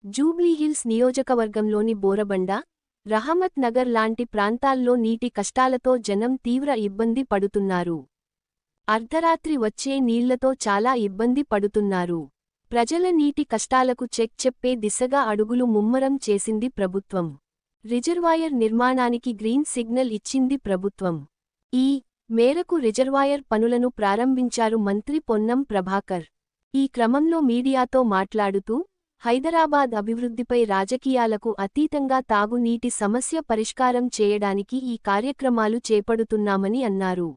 జూబ్లీహిల్స్ నియోజకవర్గంలోని బోరబండ, రహమత్ నగర్ లాంటి ప్రాంతాల్లో నీటి కష్టాలతో జనం తీవ్ర ఇబ్బంది పడుతున్నారు. అర్ధరాత్రి వచ్చే నీళ్లతో చాలా ఇబ్బంది పడుతున్నారు. ప్రజల నీటి కష్టాలకు చెక్ చెప్పే దిశగా అడుగులు ముమ్మరం చేసింది ప్రభుత్వం. రిజర్వాయర్ నిర్మాణానికి గ్రీన్ సిగ్నల్ ఇచ్చింది ప్రభుత్వం. ఈ మేరకు రిజర్వాయర్ పనులను ప్రారంభించారు మంత్రి పొన్నం ప్రభాకర్. ఈ క్రమంలో మీడియాతో మాట్లాడుతూ, హైదరాబాద్ అభివృద్ధిపై రాజకీయాలకు అతీతంగా తాగునీటి సమస్య పరిష్కారం చేయడానికి ఈ కార్యక్రమాలు చేపడుతున్నామని అన్నారు.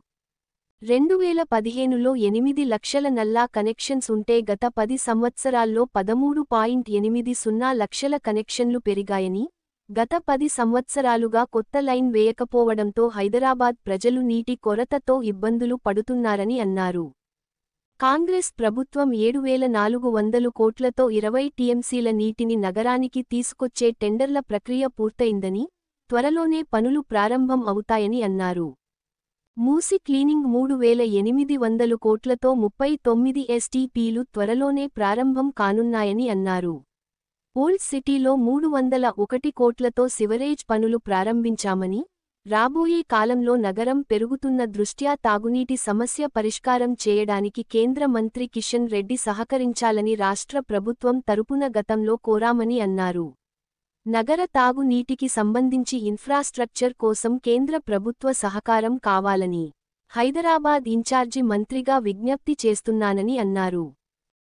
2015లో 8 లక్షల నల్లా కనెక్షన్స్ ఉంటే గత 10 సంవత్సరాల్లో 13.80 లక్షల కనెక్షన్లు పెరిగాయని, గత 10 సంవత్సరాలుగా కొత్త లైన్ వేయకపోవడంతో హైదరాబాద్ ప్రజలు నీటి కొరతతో ఇబ్బందులు పడుతున్నారని అన్నారు. కాంగ్రెస్ ప్రభుత్వం 7,400 కోట్లతో 20 టీఎంసీల నీటిని నగరానికి తీసుకొచ్చే టెండర్ల ప్రక్రియ పూర్తయిందని, త్వరలోనే పనులు ప్రారంభం అవుతాయని అన్నారు. మూసి క్లీనింగ్ 3,800 కోట్లతో 39 ఎస్టీపీలు త్వరలోనే ప్రారంభం కానున్నాయని అన్నారు. ఓల్డ్ సిటీలో 301 కోట్లతో సివరేజ్ పనులు ప్రారంభించామని, రాబోయే కాలంలో నగరం పెరుగుతున్న దృష్ట్యా తాగునీటి సమస్య పరిష్కారం చేయడానికి కేంద్ర మంత్రి కిషన్ రెడ్డి సహకరించాలని రాష్ట్ర ప్రభుత్వం తరపున గతంలో కోరామని అన్నారు. నగర తాగు నీటికి సంబంధించి ఇన్ఫ్రాస్ట్రక్చర్ కోసం కేంద్ర ప్రభుత్వ సహకారం కావాలని హైదరాబాద్ ఇన్ఛార్జి మంత్రిగా విజ్ఞప్తి చేస్తున్నానని అన్నారు.